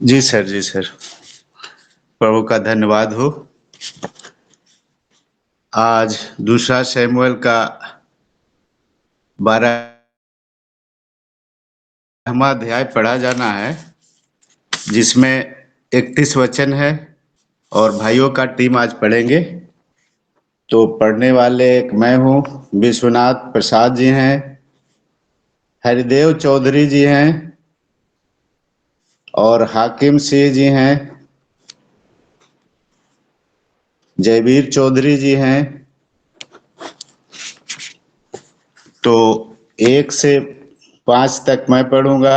जी sir, जी sir. प्रभु का धन्यवाद हो। आज दूसरा शमूएल का 12वां अध्याय पढ़ा जाना है, जिसमें 31 वचन है और भाइयों का टीम आज पढ़ेंगे। तो पढ़ने वाले एक मैं हूँ, विश्वनाथ प्रसाद जी हैं, हरिदेव चौधरी जी हैं और हाकिम सिंह जी हैं, जयवीर चौधरी जी हैं। तो 1 से 5 तक मैं पढ़ूंगा,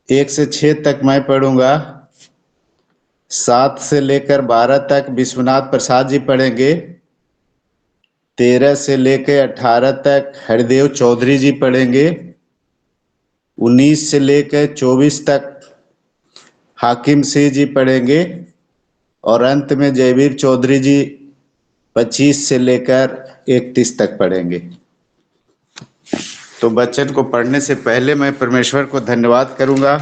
1 से 6 तक मैं पढ़ूंगा, 7 से लेकर 12 तक विश्वनाथ प्रसाद जी पढ़ेंगे, 13 से लेकर 18 तक हरिदेव चौधरी जी पढ़ेंगे, 19 से लेकर 24 तक हाकिम सिंह जी पढ़ेंगे और अंत में जयवीर चौधरी जी 25 से लेकर 31 तक पढ़ेंगे। तो वचन को पढ़ने से पहले मैं परमेश्वर को धन्यवाद करूंगा,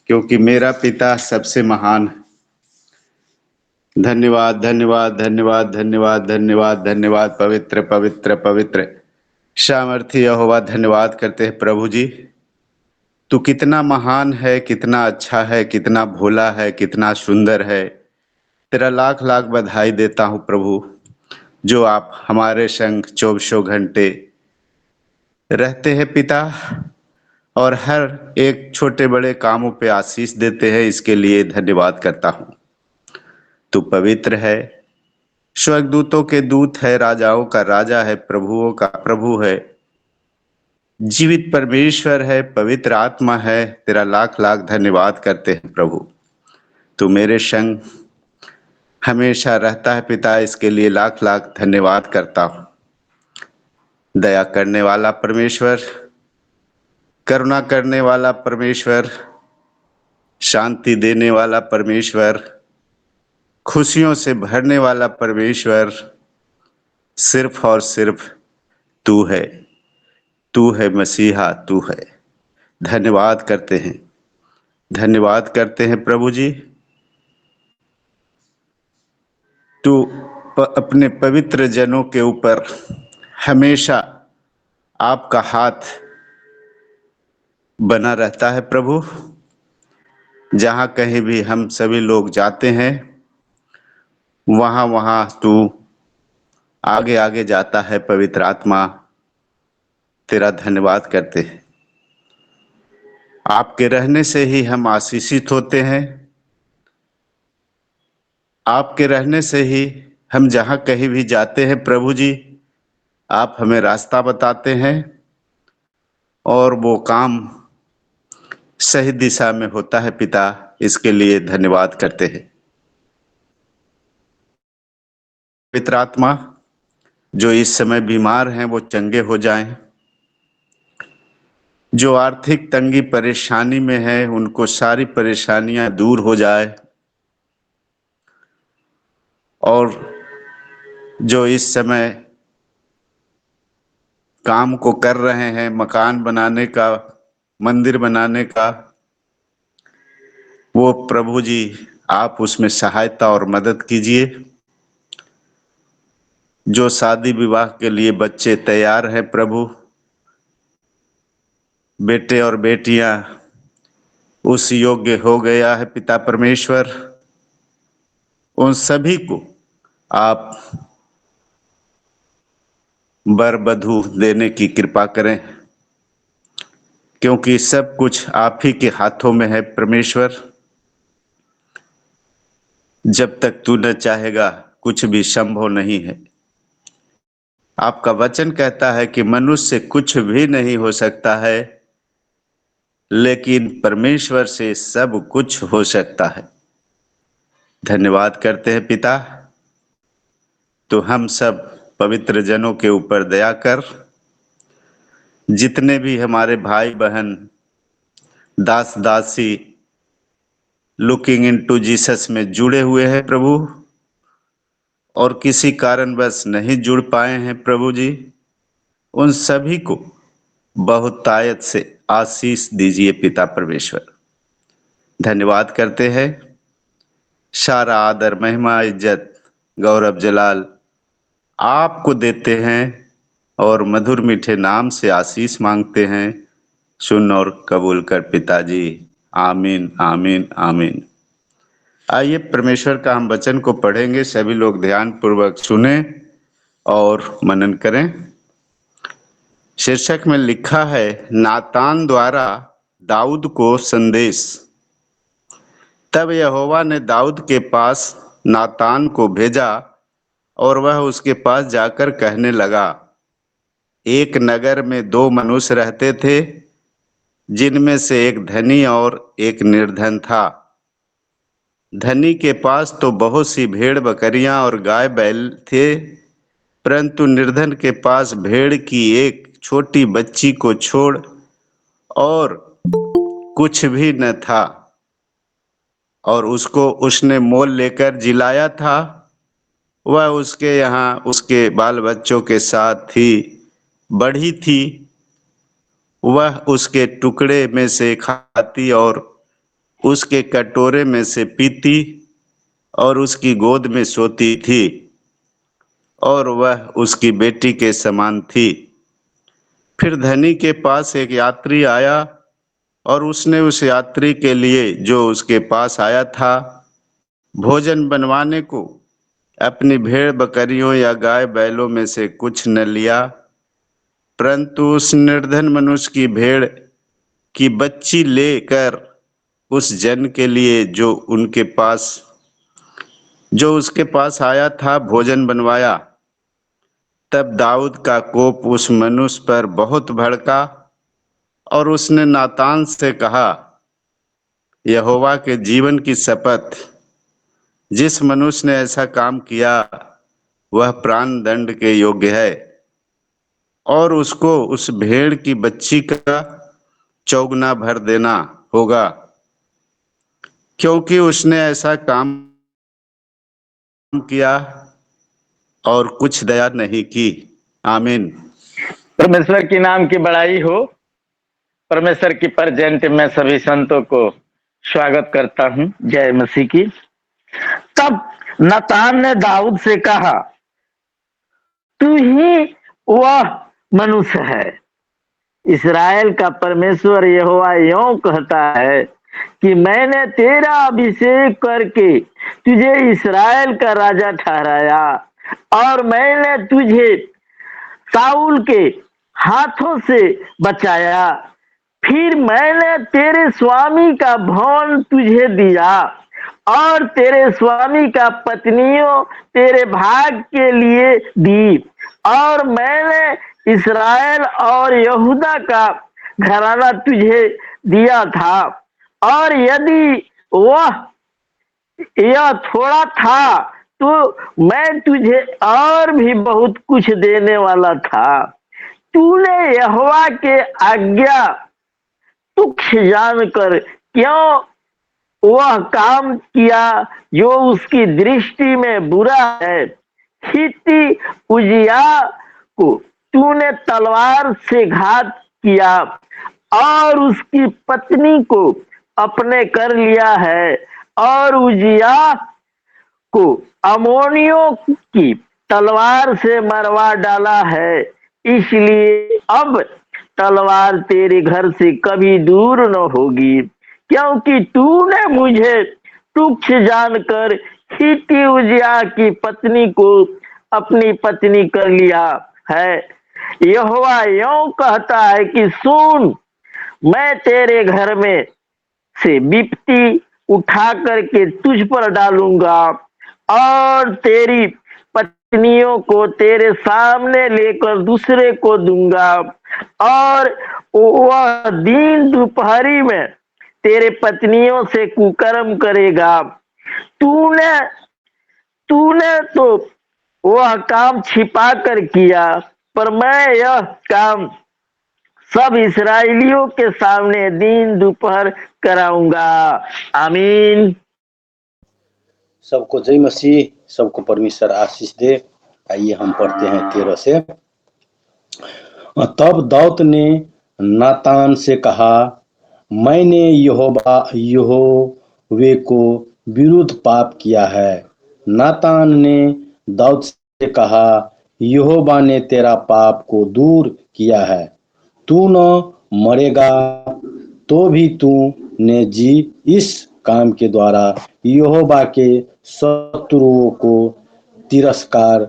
क्योंकि मेरा पिता सबसे महान है। धन्यवाद धन्यवाद धन्यवाद धन्यवाद धन्यवाद धन्यवाद। पवित्र पवित्र पवित्र सामर्थी यहोवा, धन्यवाद करते हैं प्रभु जी। तू कितना महान है, कितना अच्छा है, कितना भोला है, कितना सुंदर है। तेरा लाख लाख बधाई देता हूँ प्रभु, जो आप हमारे संग 24 घंटे रहते हैं पिता, और हर एक छोटे बड़े कामों पे आशीष देते हैं। इसके लिए धन्यवाद करता हूँ। तू पवित्र है, स्वर्गदूतों के दूत है, राजाओं का राजा है, प्रभुओं का प्रभु है, जीवित परमेश्वर है, पवित्र आत्मा है। तेरा लाख लाख धन्यवाद करते हैं प्रभु। तू मेरे संग हमेशा रहता है पिता, इसके लिए लाख लाख धन्यवाद करता हूँ। दया करने वाला परमेश्वर, करुणा करने वाला परमेश्वर, शांति देने वाला परमेश्वर, खुशियों से भरने वाला परमेश्वर, सिर्फ और सिर्फ तू है। तू है मसीहा, तू है। धन्यवाद करते हैं, धन्यवाद करते हैं प्रभु जी। तू अपने पवित्र जनों के ऊपर हमेशा आपका हाथ बना रहता है प्रभु। जहाँ कहीं भी हम सभी लोग जाते हैं, वहाँ वहाँ तू आगे आगे जाता है पवित्र आत्मा। तेरा धन्यवाद करते हैं। आपके रहने से ही हम आशीषित होते हैं। आपके रहने से ही हम जहाँ कहीं भी जाते हैं प्रभु जी, आप हमें रास्ता बताते हैं और वो काम सही दिशा में होता है पिता। इसके लिए धन्यवाद करते हैं। पवित्र आत्मा, जो इस समय बीमार हैं वो चंगे हो जाएं, जो आर्थिक तंगी परेशानी में है उनको सारी परेशानियां दूर हो जाए, और जो इस समय काम को कर रहे हैं, मकान बनाने का, मंदिर बनाने का, वो प्रभु जी आप उसमें सहायता और मदद कीजिए। जो शादी विवाह के लिए बच्चे तैयार हैं प्रभु, बेटे और बेटियां उस योग्य हो गया है पिता परमेश्वर, उन सभी को आप वर वधू देने की कृपा करें, क्योंकि सब कुछ आप ही के हाथों में है परमेश्वर। जब तक तू न चाहेगा कुछ भी संभव नहीं है। आपका वचन कहता है कि मनुष्य से कुछ भी नहीं हो सकता है, लेकिन परमेश्वर से सब कुछ हो सकता है। धन्यवाद करते हैं पिता। तो हम सब पवित्र जनों के ऊपर दया कर, जितने भी हमारे भाई बहन दास दासी लुकिंग इनटू जीसस में जुड़े हुए हैं प्रभु, और किसी कारणवश नहीं जुड़ पाए हैं प्रभु जी, उन सभी को बहुतायत से आशीष दीजिए पिता परमेश्वर। धन्यवाद करते हैं। सारा आदर, महिमा, इज्जत, गौरव, जलाल आपको देते हैं और मधुर मीठे नाम से आशीष मांगते हैं। सुन और कबूल कर पिताजी। आमीन, आमीन, आमीन। आइए परमेश्वर का हम वचन को पढ़ेंगे। सभी लोग ध्यान पूर्वक सुने और मनन करें। शीर्षक में लिखा है, नातान द्वारा दाऊद को संदेश। तब यहोवा ने दाऊद के पास नातान को भेजा और वह उसके पास जाकर कहने लगा, एक नगर में दो मनुष्य रहते थे, जिनमें से एक धनी और एक निर्धन था। धनी के पास तो बहुत सी भेड़ बकरियां और गाय बैल थे, परंतु निर्धन के पास भेड़ की एक छोटी बच्ची को छोड़ और कुछ भी न था, और उसको उसने मोल लेकर जिलाया था। वह उसके यहाँ उसके बाल बच्चों के साथ थी, बड़ी थी। वह उसके टुकड़े में से खाती और उसके कटोरे में से पीती और उसकी गोद में सोती थी, और वह उसकी बेटी के समान थी। फिर धनी के पास एक यात्री आया और उसने उस यात्री के लिए, जो उसके पास आया था, भोजन बनवाने को अपनी भेड़ बकरियों या गाय बैलों में से कुछ न लिया, परंतु उस निर्धन मनुष्य की भेड़ की बच्ची लेकर उस जन के लिए, जो उसके पास आया था, भोजन बनवाया। तब दाऊद का कोप उस मनुष्य पर बहुत भड़का और उसने नातान से कहा, यहोवा के जीवन की शपथ, जिस मनुष्य ने ऐसा काम किया वह प्राण दंड के योग्य है, और उसको उस भेड़ की बच्ची का चौगुना भर देना होगा, क्योंकि उसने ऐसा काम किया और कुछ दया नहीं की। आमीन। परमेश्वर के नाम की बड़ाई हो। परमेश्वर की प्रेजेंट में सभी संतों को स्वागत करता हूं। जय मसीह की। तब नातान ने दाऊद से कहा, तू ही वह मनुष्य है। इस्राएल का परमेश्वर यहोवा यों कहता है कि मैंने तेरा अभिषेक करके तुझे इस्राएल का राजा ठहराया, और मैंने तुझे साउल के हाथों से बचाया। फिर मैंने तेरे स्वामी का भवन तुझे दिया, और तेरे स्वामी का पत्नियों तेरे भाग के लिए दी, और मैंने इस्राएल और यहूदा का घराना तुझे दिया था। और यदि वह यह थोड़ा था तो मैं तुझे और भी बहुत कुछ देने वाला था। तूने यहोवा के आज्ञा तुच्छ जानकर क्यों वह काम किया जो उसकी दृष्टि में बुरा है। हित्ती उजिया को तूने तलवार से घात किया और उसकी पत्नी को अपने कर लिया है, और उजिया को अमोनियों की तलवार से मरवा डाला है। इसलिए अब तलवार तेरे घर से कभी दूर न होगी, क्योंकि तूने मुझे तुच्छ जानकर हित्ती उजिया की पत्नी को अपनी पत्नी कर लिया है। यहोवा यों कहता है कि सुन, मैं तेरे घर में से विपत्ति उठा करके तुझ पर डालूंगा, और तेरी पत्नियों को तेरे सामने लेकर दूसरे को दूंगा, और वह दिन दोपहरी में तेरे पत्नियों से कुकर्म करेगा। तूने तूने तो वह काम छिपा कर किया, पर मैं यह काम सब इस्राएलियों के सामने दिन दोपहर कराऊंगा। आमीन। सबको जय मसीह, सबको परमेश्वर आशीष दे। आइए हम पढ़ते हैं 13 से। तब दाऊद ने नातान से कहा, मैंने यहोवे को विरुद्ध पाप किया है। नातान ने दाऊद से कहा, यहोवा ने तेरा पाप को दूर किया है, तू न मरेगा। तो भी तू ने जी इस काम के द्वारा यहोवा के शत्रुओं को तिरस्कार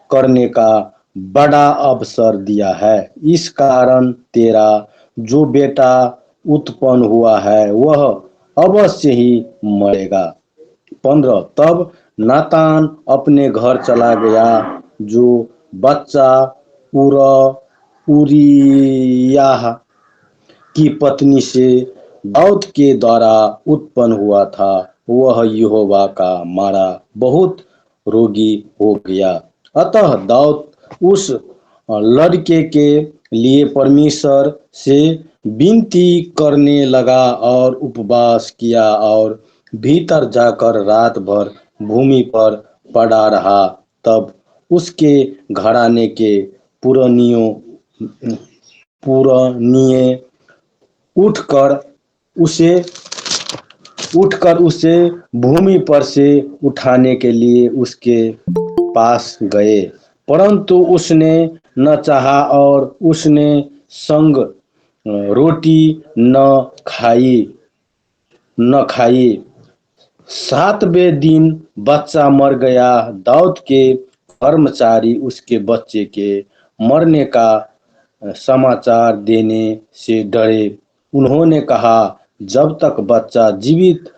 करने का बड़ा अवसर दिया है। इस कारण तेरा जो बेटा उत्पन्न हुआ है वह अवश्य ही मरेगा। 15 तब नातान अपने घर चला गया। जो बच्चा उरियाह की पत्नी से दाऊद के द्वारा उत्पन्न हुआ था वह यहोवा का मारा बहुत रोगी हो गया। अतः दाऊद उस लड़के के लिए परमेश्वर से विनती करने लगा और उपवास किया और भीतर जाकर रात भर भूमि पर पड़ा रहा। तब उसके घराने के पुरनिये उठकर उसे भूमि पर से उठाने के लिए उसके पास गए, परंतु उसने न चाहा और उसने संग रोटी न खाई। 7वें दिन बच्चा मर गया। दाऊद के कर्मचारी उसके बच्चे के मरने का समाचार देने से डरे। उन्होंने कहा, जब तक बच्चा जीवित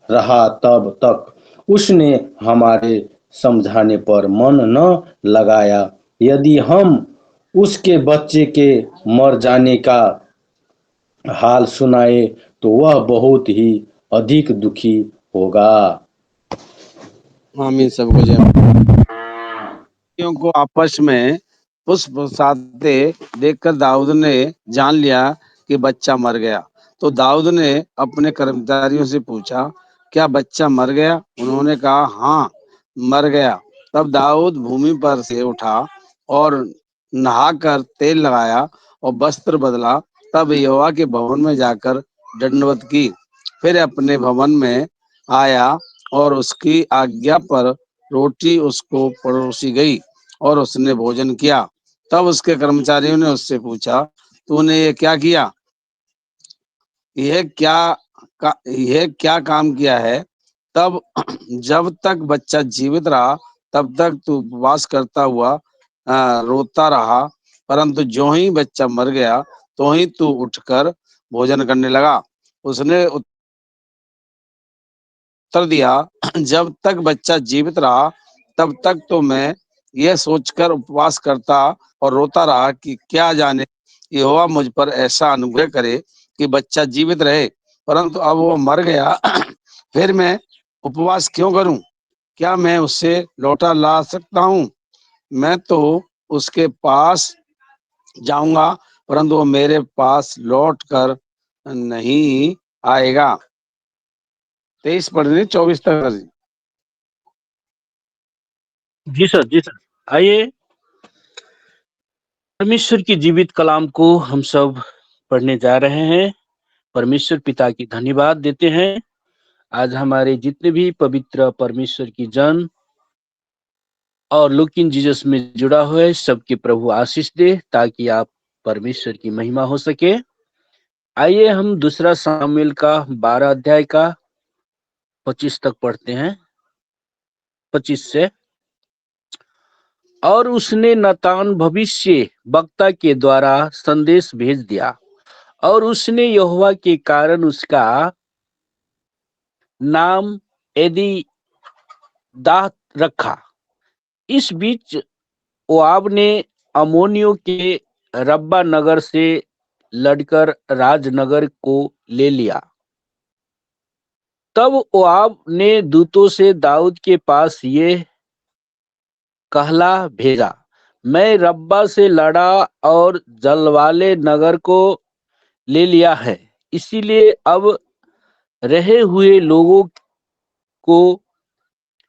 रहा तब तक उसने हमारे समझाने पर मन न लगाया। यदि हम उसके बच्चे के मर जाने का हाल सुनाए तो वह बहुत ही अधिक दुखी होगा। आमीन। सबको जय। को आपस में पुष्प बरसाते देखकर दाऊद ने जान लिया कि बच्चा मर गया। तो दाऊद ने अपने कर्मचारियों से पूछा, क्या बच्चा मर गया? उन्होंने कहा, हाँ, मर गया। तब दाऊद भूमि पर से उठा और नहाकर तेल लगाया और वस्त्र बदला। तब यहोवा के भवन में जाकर दंडवत की। फिर अपने भवन में आया और उसकी आज्ञा पर रोटी उसको परोसी गई और उसने भोजन किया। तब उसके कर्मचारियों ने उससे पूछा, तूने ये क्या किया? यह क्या काम किया है? तब जब तक बच्चा जीवित रहा तब तक तू उपवास करता हुआ रोता रहा, परंतु जो ही बच्चा मर गया तो ही तू उठकर भोजन करने लगा। उसने उत्तर दिया, जब तक बच्चा जीवित रहा तब तक तो मैं यह सोचकर उपवास करता और रोता रहा कि क्या जाने यहोवा मुझ पर ऐसा अनुग्रह करे कि बच्चा जीवित रहे, परंतु अब वो मर गया। फिर मैं उपवास क्यों करूं? क्या मैं उसे लौटा ला सकता हूं? मैं तो उसके पास जाऊंगा, परंतु वो मेरे पास लौट कर नहीं आएगा। 23 पढ़ने 24 तक। जी सर, जी सर। आइए परमेश्वर की जीवित कलाम को हम सब पढ़ने जा रहे हैं। परमेश्वर पिता की धन्यवाद देते हैं। आज हमारे जितने भी पवित्र परमेश्वर की जन और लुक इन जीसस में जुड़ा हुआ है सबके प्रभु आशीष दे ताकि आप परमेश्वर की महिमा हो सके। आइए हम दूसरा सामुएल का 12 अध्याय का 25 तक पढ़ते हैं। 25 से। और उसने नतान भविष्य वक्ता के द्वारा संदेश भेज दिया और उसने यहोवा के कारण उसका नाम एदी दाह रखा। इस बीच ओआब ने अमोनियों के रब्बा नगर से लड़कर राजनगर को ले लिया। तब ओआब ने दूतों से दाऊद के पास ये कहला भेजा, मैं रब्बा से लड़ा और जलवाले नगर को ले लिया है, इसीलिए अब रहे हुए लोगों को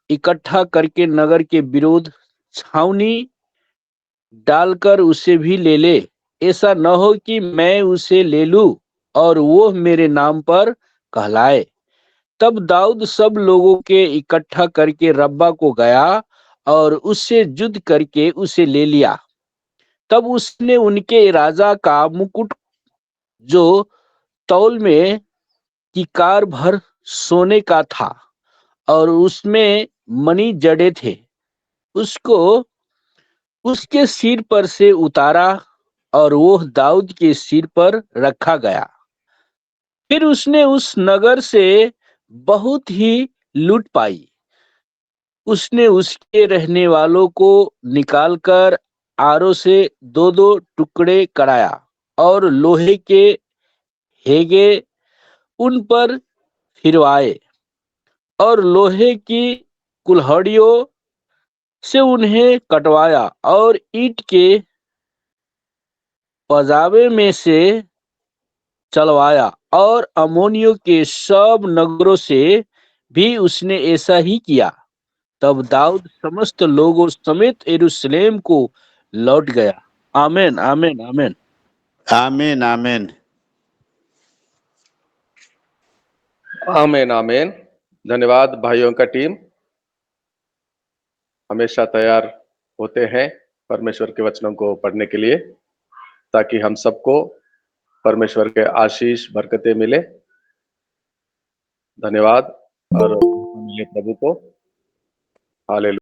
इकट्ठा करके नगर के विरुद्ध छावनी डालकर उसे भी ले ले। ऐसा न हो कि मैं उसे ले लूं और वो मेरे नाम पर कहलाए। तब दाऊद सब लोगों के इकट्ठा करके रब्बा को गया और उससे युद्ध करके उसे ले लिया। तब उसने उनके राजा का मुकुट, जो तौल में किकार भर सोने का था और उसमें मणि जड़े थे, उसको उसके सिर पर से उतारा और वो दाऊद के सिर पर रखा गया। फिर उसने उस नगर से बहुत ही लूट पाई। उसने उसके रहने वालों को निकालकर आरों से दो दो टुकड़े कराया और लोहे के हेगे उन पर फिरवाए और लोहे की कुल्हाड़ियों से उन्हें कटवाया और ईंट के पजावे में से चलवाया। और अम्मोनियों के सब नगरों से भी उसने ऐसा ही किया। तब दाऊद समस्त लोगों समेत यरूशलेम को लौट गया। आमीन, आमीन, आमीन। आमीन आमीन। आमीन आमीन। धन्यवाद भाइयों का टीम, हमेशा तैयार होते हैं परमेश्वर के वचनों को पढ़ने के लिए, ताकि हम सबको परमेश्वर के आशीष बरकतें मिले। धन्यवाद और मिले प्रभु को। हालेलुया।